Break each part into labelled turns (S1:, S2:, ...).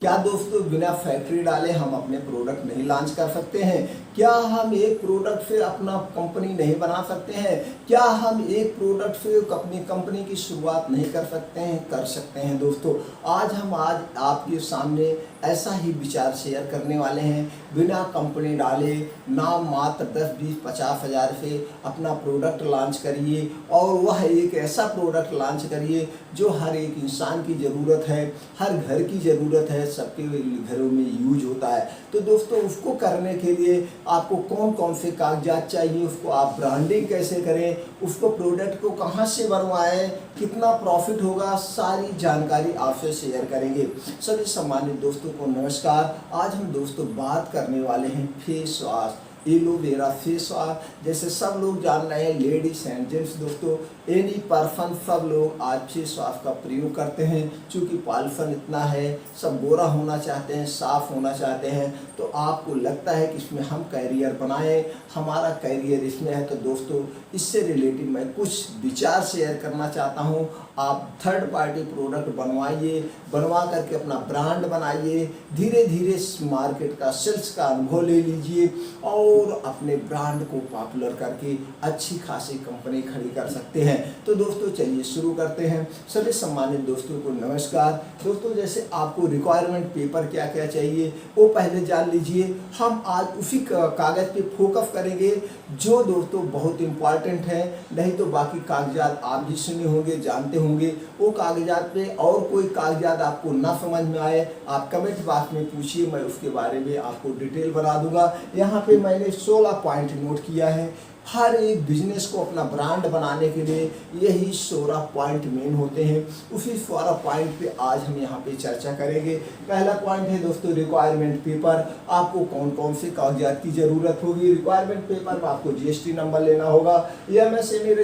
S1: क्या दोस्तों बिना फैक्ट्री डाले हम अपने प्रोडक्ट नहीं लॉन्च कर सकते हैं? क्या हम एक प्रोडक्ट से अपना कंपनी नहीं बना सकते हैं? क्या हम एक प्रोडक्ट से अपनी कंपनी की शुरुआत नहीं कर सकते हैं? कर सकते हैं दोस्तों। आज आपके सामने ऐसा ही विचार शेयर करने वाले हैं। बिना कंपनी डाले नाम मात्र 10, 20, 50 हज़ार से अपना प्रोडक्ट लॉन्च करिए और वह एक ऐसा प्रोडक्ट लॉन्च करिए जो हर एक इंसान की ज़रूरत है, हर घर की ज़रूरत है, सबके घरों में यूज होता है। तो दोस्तों उसको करने के लिए आपको कौन कौन से कागजात चाहिए, उसको आप ब्रांडिंग कैसे करें, उसको प्रोडक्ट को कहाँ से बनवाएं, कितना प्रॉफिट होगा, सारी जानकारी आपसे शेयर करेंगे। सभी सम्मानित दोस्तों को नमस्कार। आज हम दोस्तों बात करने वाले हैं face wash, aloe vera face wash. जैसे सब लोग जान रहे हैं, लेडीज एंड जेंट्स दोस्तों, एनी पर्सन सब लोग आज फेस वॉश का प्रयोग करते हैं। क्योंकि पॉल्यूशन इतना है, सब गोरा होना चाहते हैं, साफ होना चाहते हैं। तो आपको लगता है कि इसमें हम कैरियर बनाएं, हमारा कैरियर इसमें है। तो दोस्तों इससे रिलेटेड मैं कुछ विचार शेयर करना चाहता हूं। आप थर्ड पार्टी प्रोडक्ट बनवाइए, बनवा करके अपना ब्रांड बनाइए, धीरे धीरे मार्केट का सेल्स का अनुभव ले लीजिए और अपने ब्रांड को पॉपुलर करके अच्छी खासी कंपनी खड़ी कर सकते हैं। तो दोस्तों चलिए शुरू करते हैं। सभी सम्मानित दोस्तों को नमस्कार। दोस्तों जैसे आपको रिक्वायरमेंट पेपर क्या क्या चाहिए वो पहले जान लीजिए। हम आज उसी कागज़ पे फोकस करेंगे जो दोस्तों बहुत इम्पॉर्टेंट है, नहीं तो बाकी कागजात आप भी सुने होंगे, जानते होंगे। वो कागजात पे और कोई कागजात आपको ना समझ में आए, आप कमेंट बॉक्स में पूछिए, मैं उसके बारे में आपको डिटेल बना दूंगा। यहाँ पे मैंने 16 पॉइंट नोट किया है। हर एक बिजनेस को अपना ब्रांड बनाने के लिए यही 16 पॉइंट मेन होते हैं। उसी 16 पॉइंट पे आज हम यहाँ पे चर्चा करेंगे। पहला पॉइंट है दोस्तों रिक्वायरमेंट पेपर। आपको कौन कौन से कागजात की ज़रूरत होगी। रिक्वायरमेंट पेपर में आपको जीएसटी नंबर लेना होगा, एमएसएमई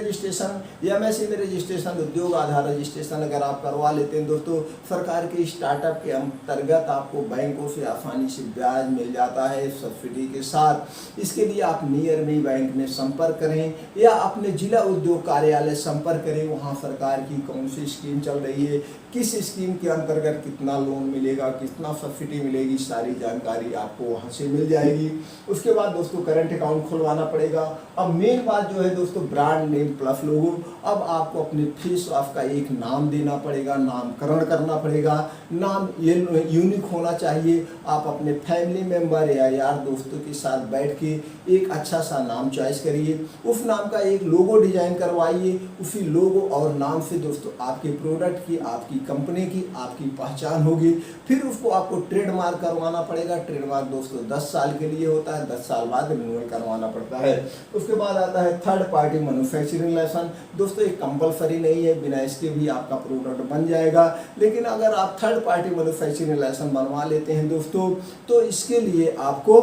S1: रजिस्ट्रेशन, उद्योग आधार रजिस्ट्रेशन अगर आप करवा लेते हैं दोस्तों, सरकार के स्टार्टअप के अंतर्गत आपको बैंकों से आसानी से ब्याज मिल जाता है सब्सिडी के साथ। इसके लिए आप नियर में बैंक में संपर्क करें या अपने जिला उद्योग कार्यालय संपर्क करें। वहां सरकार की कौन सी स्कीम चल रही है, किस स्कीम के अंतर्गत कितना लोन मिलेगा, कितना सब्सिडी मिलेगी, सारी जानकारी आपको वहां से मिल जाएगी। उसके बाद दोस्तों करंट अकाउंट खुलवाना पड़ेगा। अब मेन बात जो है दोस्तों ब्रांड नेम प्लस लोगो। अब आपको अपने फेस वॉश का एक नाम देना पड़ेगा, नामकरण करना पड़ेगा। नाम ये यूनिक होना चाहिए। आप अपने फैमिली मेंबर या यार दोस्तों के साथ बैठ के एक अच्छा सा नाम चॉइस करिए, उस नाम का एक लोगो डिजाइन करवाइए। उसी लोगो और नाम से दोस्तों आपके प्रोडक्ट की, आपकी कंपनी की, आपकी पहचान होगी। फिर उसको आपको ट्रेडमार्क करवाना पड़ेगा। ट्रेडमार्क दोस्तों 10 साल के लिए होता है, 10 साल बाद रिन्यूअल करवाना पड़ता है। उसके बाद आता है थर्ड पार्टी मैन्युफैक्चरिंग लाइसेंस। दोस्तों एक कंपलसरी नहीं है, बिना इसके भी आपका प्रोडक्ट बन जाएगा। लेकिन अगर आप थर्ड पार्टी मैन्युफैक्चरिंग लाइसेंस बनवा लेते हैं दोस्तों, तो इसके लिए आपको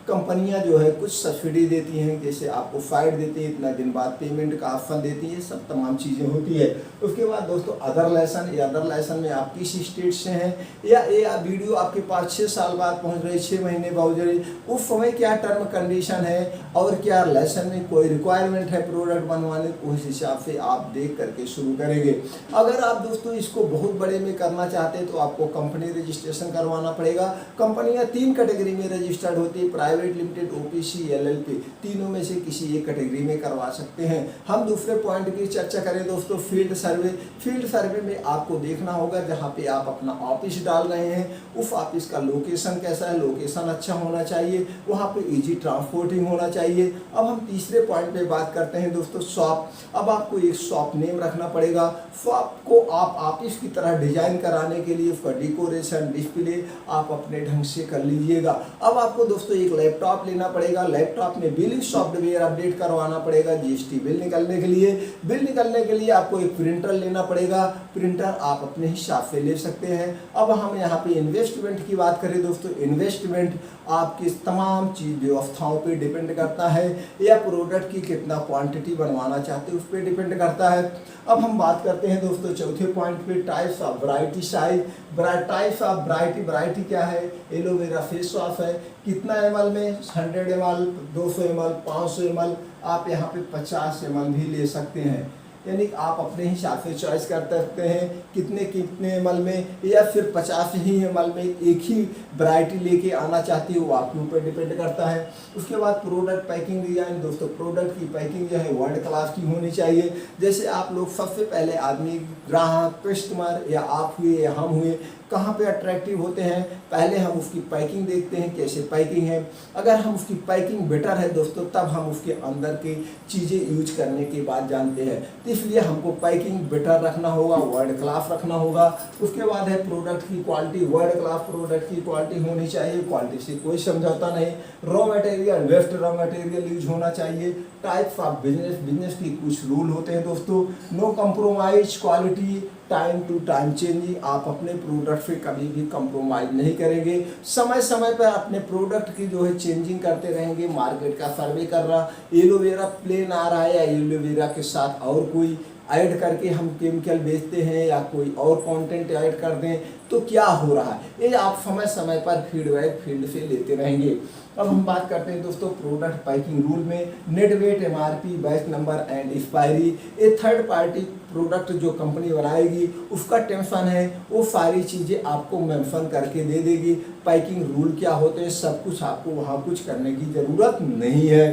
S1: कंपनियां जो है कुछ सब्सिडी देती हैं, जैसे आपको फाइट देती है, इतना दिन बाद पेमेंट का ऑप्शन देती है, सब तमाम चीज़ें होती है। उसके बाद दोस्तों अदर लाइसेंस, या अदर लाइसेंस में आप किस स्टेट से हैं या वीडियो आपके पास 6 साल बाद पहुंच रही, 6 महीने पहुंच रही, उस समय क्या टर्म कंडीशन है और क्या लाइसेंस में कोई रिक्वायरमेंट है प्रोडक्ट बनवाने, उस हिसाब से आप देख करके शुरू करेंगे। अगर आप दोस्तों इसको बहुत बड़े में करना चाहते हैं तो आपको कंपनी रजिस्ट्रेशन करवाना पड़ेगा। कंपनियाँ 3 कैटेगरी में रजिस्टर्ड होती है, प्राइवेट लिमिटेड, ओपीसी, एलएलपी। तीनों में से किसी एक कैटेगरी में करवा सकते हैं। हम दूसरे पॉइंट की चर्चा करें दोस्तों फील्ड सर्वे। फील्ड सर्वे में आपको देखना होगा जहां पे आप अपना ऑफिस डाल रहे हैं, उस ऑफिस का लोकेशन कैसा है, लोकेशन अच्छा होना चाहिए, वहां पे इजी ट्रांसपोर्टिंग होना चाहिए। अब हम तीसरे पॉइंट पे बात करते हैं दोस्तों शॉप। अब आपको एक शॉप नेम रखना पड़ेगा। शॉप को आप ऑफिस की तरह डिजाइन कराने के लिए उसका डेकोरेशन, डिस्प्ले आप अपने ढंग से कर लीजिएगा। अब आपको दोस्तों एक लैपटॉप लेना पड़ेगा। लैपटॉप में बिलिंग सॉफ्टवेयर अपडेट करवाना पड़ेगा जीएसटी बिल निकलने के लिए। बिल निकलने के लिए आपको एक प्रिंटर लेना पड़ेगा। प्रिंटर आप अपने हिसाब से ले सकते हैं। अब हम यहाँ पे इन्वेस्टमेंट की बात करें दोस्तों, इन्वेस्टमेंट आपकी तमाम चीज व्यवस्थाओं पे डिपेंड करता है या प्रोडक्ट की कितना क्वांटिटी बनवाना चाहते हैं उस पर डिपेंड करता है। अब हम बात करते हैं दोस्तों चौथे पॉइंट पे types of variety size. Types of variety क्या है, एलोवेरा फेस वॉश है, कितना ml में, 100 ml, 200 ml, 500 ml, आप यहाँ पे 50 ml भी ले सकते हैं। यानी कि आप अपने हिसाब से चॉइस कर सकते हैं कितने कितने ml में, या फिर 50 ही ml में एक ही वैरायटी लेके आना चाहती है, वो आपके ऊपर डिपेंड करता है। उसके बाद प्रोडक्ट पैकिंग डिजाइन, दोस्तों प्रोडक्ट की पैकिंग जो है वर्ल्ड क्लास की होनी चाहिए। जैसे आप लोग सबसे पहले आदमी, ग्राहक, कस्टमर या आप हुए या हम हुए, कहाँ पे अट्रैक्टिव होते हैं, पहले हम उसकी पैकिंग देखते हैं कैसे पैकिंग है। अगर हम उसकी पैकिंग बेटर है दोस्तों, तब हम उसके अंदर की चीज़ें यूज करने की बात जानते हैं। तो इसलिए हमको पैकिंग बेटर रखना होगा, वर्ल्ड क्लास रखना होगा। उसके बाद है प्रोडक्ट की क्वालिटी, वर्ल्ड क्लास प्रोडक्ट की क्वालिटी होनी चाहिए, क्वालिटी से कोई समझौता नहीं। Raw material, best raw material use होना चाहिए। टाइप्स ऑफ बिजनेस, बिजनेस की कुछ रूल होते हैं दोस्तों। No compromise quality, time to time changing, आप अपने प्रोडक्ट पे कभी भी कंप्रोमाइज नहीं करेंगे। समय समय पर अपने प्रोडक्ट की जो है चेंजिंग करते रहेंगे। मार्केट का सर्वे कर रहा, एलोवेरा प्लेन आ रहा है या एलोवेरा के साथ और कोई ऐड करके हम केमिकल बेचते हैं या कोई और कंटेंट ऐड कर दें तो क्या हो रहा है, ये आप समय समय पर फीडबैक फील्ड से लेते रहेंगे। अब हम बात करते हैं दोस्तों प्रोडक्ट पैकिंग रूल में। Net weight, MRP, batch number and expiry, ये थर्ड पार्टी प्रोडक्ट जो कंपनी बनाएगी उसका टेंशन है, वो सारी चीज़ें आपको मेंशन करके दे देगी। पैकिंग रूल क्या होते हैं सब कुछ आपको वहाँ कुछ करने की ज़रूरत नहीं है।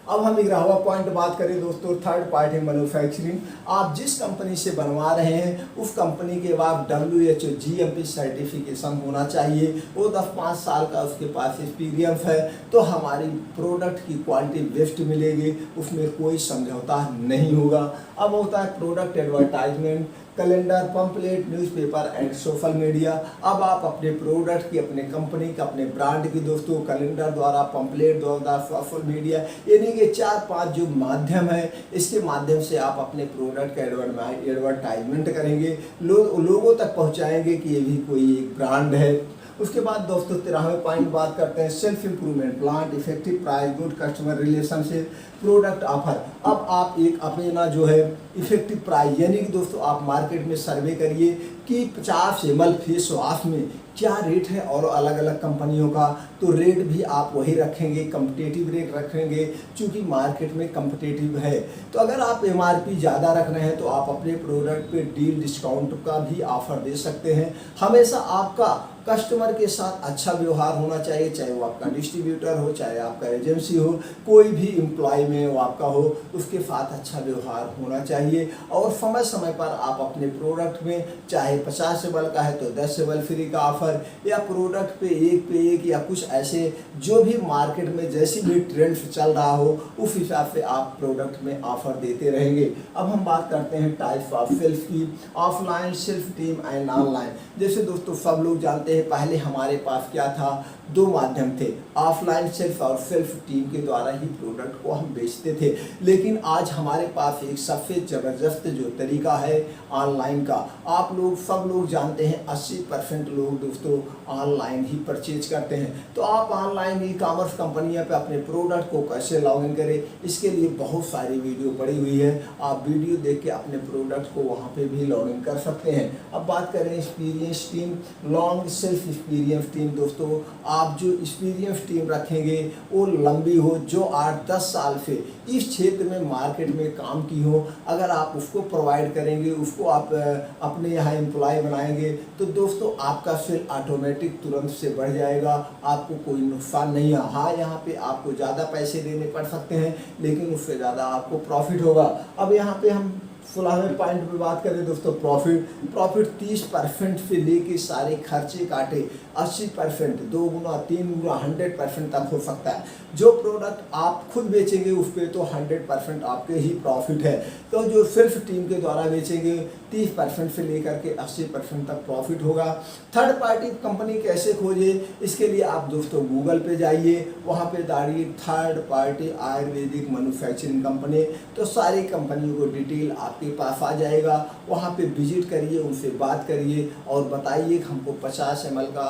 S1: अब हम 11वां पॉइंट बात करें दोस्तों, थर्ड पार्टी मैन्युफैक्चरिंग। आप जिस कंपनी से बनवा रहे हैं उस कंपनी के बाद WHO GMP सर्टिफिकेशन होना चाहिए। वो 10-5 साल का उसके पास एक्सपीरियंस है तो हमारी प्रोडक्ट की क्वालिटी बेस्ट मिलेगी, उसमें कोई समझौता नहीं होगा। अब होता है product advertisement, calendar, pamphlet, newspaper and social media. अब आप अपने प्रोडक्ट की, अपने कंपनी का, अपने ब्रांड की दोस्तों कैलेंडर द्वारा, पंपलेट द्वारा, सोशल मीडिया, यानी कि 4-5 जो माध्यम है, इसके माध्यम से आप अपने प्रोडक्ट का एडवर्टाइजमेंट करेंगे, लोगों तक पहुंचाएंगे कि ये भी कोई एक ब्रांड है। उसके बाद दोस्तों 13वें पॉइंट बात करते हैं self improvement, plant, effective price, good customer relationship, product offer. अब आप एक अपना जो है इफेक्टिव प्राइस, यानी कि दोस्तों आप मार्केट में सर्वे करिए कि 50 ml फेस वॉश में क्या रेट है और अलग अलग कंपनियों का, तो रेट भी आप वही रखेंगे, कम्पिटेटिव रेट रखेंगे क्योंकि मार्केट में कम्पिटेटिव है। तो अगर आप MRP ज़्यादा रख रहे हैं तो आप अपने प्रोडक्ट पे डील डिस्काउंट का भी ऑफर दे सकते हैं। हमेशा आपका कस्टमर के साथ अच्छा व्यवहार होना चाहिए, चाहे वो आपका डिस्ट्रीब्यूटर हो, चाहे आपका एजेंसी हो, कोई भी एम्प्लॉय में वो आपका हो, उसके साथ अच्छा व्यवहार होना चाहिए। और समय समय पर आप अपने प्रोडक्ट में चाहे 50 ml का है तो 10 ml फ्री का ऑफर, या प्रोडक्ट पे एक या कुछ ऐसे जो भी मार्केट में जैसी भी ट्रेंड चल रहा हो उस हिसाब से आप प्रोडक्ट में ऑफर देते रहेंगे। अब हम बात करते हैं टाइप्स ऑफ सेल्फ की, offline self team and online. जैसे दोस्तों सब लोग जानते हैं पहले हमारे पास क्या था, 2 माध्यम थे, ऑफलाइन सेल्फ और सेल्फ टीम के द्वारा ही प्रोडक्ट को हम बेचते थे। लेकिन आज हमारे पास एक सबसे ज़बरदस्त जो तरीका है ऑनलाइन का। आप लोग सब लोग जानते हैं 80% लोग दोस्तों ऑनलाइन ही परचेज करते हैं। तो आप ऑनलाइन ई कॉमर्स कंपनियों पे अपने प्रोडक्ट को कैसे लॉगिन करें, इसके लिए बहुत सारी वीडियो पड़ी हुई है, आप वीडियो देख के अपने प्रोडक्ट को वहाँ पे भी लॉगिन कर सकते हैं। अब बात करें experience team, long self experience team. दोस्तों आप जो एक्सपीरियंस टीम रखेंगे वो लंबी हो, जो 8-10 साल से इस क्षेत्र में मार्केट में काम की हो, अगर आप उसको प्रोवाइड करेंगे, उसको आप अपने यहाँ एम्प्लॉय बनाएंगे तो दोस्तों आपका सेल ऑटोमेटिक तुरंत से बढ़ जाएगा, आपको कोई नुकसान नहीं है। हाँ, यहाँ पे आपको ज़्यादा पैसे देने पड़ सकते हैं लेकिन उससे ज़्यादा आपको प्रॉफिट होगा। अब यहाँ पे हम 16वें पॉइंट पे बात करें दोस्तों प्रॉफिट 30% से लेके सारे खर्चे काटे 80%, 2 गुना 3 गुना 100% तक हो सकता है। जो प्रोडक्ट आप खुद बेचेंगे उस पर तो 100% आपके ही प्रॉफिट है, तो जो सेल्फ टीम के द्वारा बेचेंगे 30% से लेकर के 80% तक प्रॉफिट होगा। थर्ड पार्टी कंपनी कैसे खोजे, इसके लिए आप दोस्तों गूगल पे जाइए, वहाँ पे डालिए third party Ayurvedic manufacturing company, तो सारी कंपनियों को डिटेल आपके पास आ जाएगा। वहाँ पे विजिट करिए, उनसे बात करिए और बताइए कि हमको 50 ml का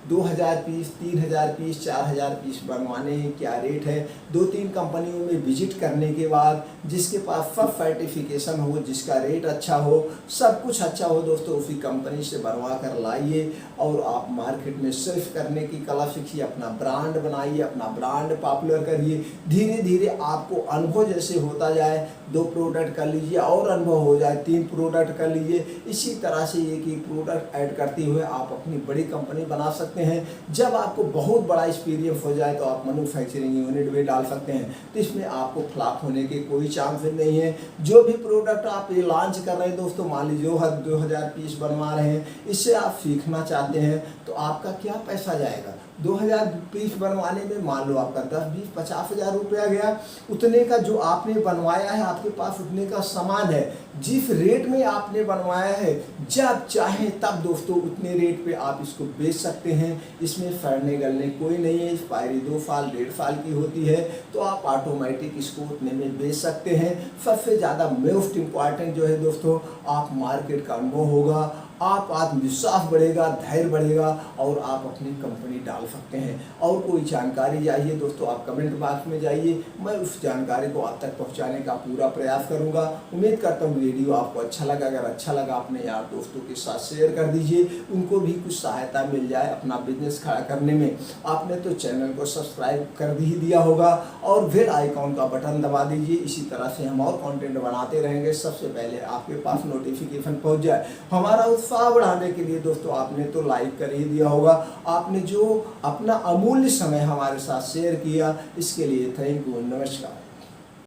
S1: 2000 पीस, 3000 पीस, 4000 पीस बनवाने हैं, क्या रेट है। 2-3 कंपनियों में विजिट करने के बाद जिसके पास सब सर्टिफिकेशन हो, जिसका रेट अच्छा हो, सब कुछ अच्छा हो दोस्तों, उसी कंपनी से बनवा कर लाइए और आप मार्केट में सर्च करने की कला सीखिए, अपना ब्रांड बनाइए, अपना ब्रांड पॉपुलर करिए। धीरे धीरे आपको अनुभव जैसे होता जाए, 2 प्रोडक्ट कर लीजिए और अनुभव हो जाए, 3 प्रोडक्ट कर लीजिए। इसी तरह से एक ही प्रोडक्ट ऐड करते हुए आप अपनी बड़ी कंपनी बना सकते हैं। जब आपको बहुत बड़ा एक्सपीरियंस हो जाए तो आप मैन्युफैक्चरिंग यूनिट भी डाल सकते हैं, तो इसमें आपको फ्लॉप होने के कोई चांस नहीं है। जो भी प्रोडक्ट आप ये लॉन्च कर रहे हैं दोस्तों, मान लीजिए 2000 पीस बनवा रहे हैं, इससे आप सीखना चाहते हैं तो आपका क्या पैसा जाएगा। 2000 पीस बनवाने में मान लो आपका 10, 20, 50 हज़ार रुपया गया। उतने का जो आपने बनवाया है, आपके पास उतने का सामान है, जिस रेट में आपने बनवाया है, जब चाहें तब दोस्तों उतने रेट पे आप इसको बेच सकते हैं। इसमें फड़ने गलने कोई नहीं है, एक्सपायरी 2 साल 1.5 साल की होती है, तो आप ऑटोमेटिक इसको उतने में बेच सकते हैं। सबसे ज़्यादा मोस्ट इम्पॉर्टेंट जो है दोस्तों, आप मार्केट का अनुभव होगा, आप आत्मविश्वास बढ़ेगा, धैर्य बढ़ेगा और आप अपनी कंपनी डाल सकते हैं। और कोई जानकारी चाहिए दोस्तों, आप कमेंट बॉक्स में जाइए, मैं उस जानकारी को आप तक पहुंचाने का पूरा प्रयास करूंगा। उम्मीद करता हूं वीडियो आपको अच्छा लगा। अगर अच्छा लगा अपने यार दोस्तों के साथ शेयर कर दीजिए, उनको भी कुछ सहायता मिल जाए अपना बिजनेस खड़ा करने में। आपने तो चैनल को सब्सक्राइब कर ही दिया होगा और बेल आइकॉन का बटन दबा दीजिए। इसी तरह से हम और कंटेंट बनाते रहेंगे, सबसे पहले आपके पास नोटिफिकेशन पहुंच जाए। हमारा उत्साह बढ़ाने के लिए दोस्तों आपने तो लाइक कर ही दिया होगा, आपने जो अपना अमूल्य समय हमारे साथ शेयर किया, इसके लिए थैंक यू, नमस्कार।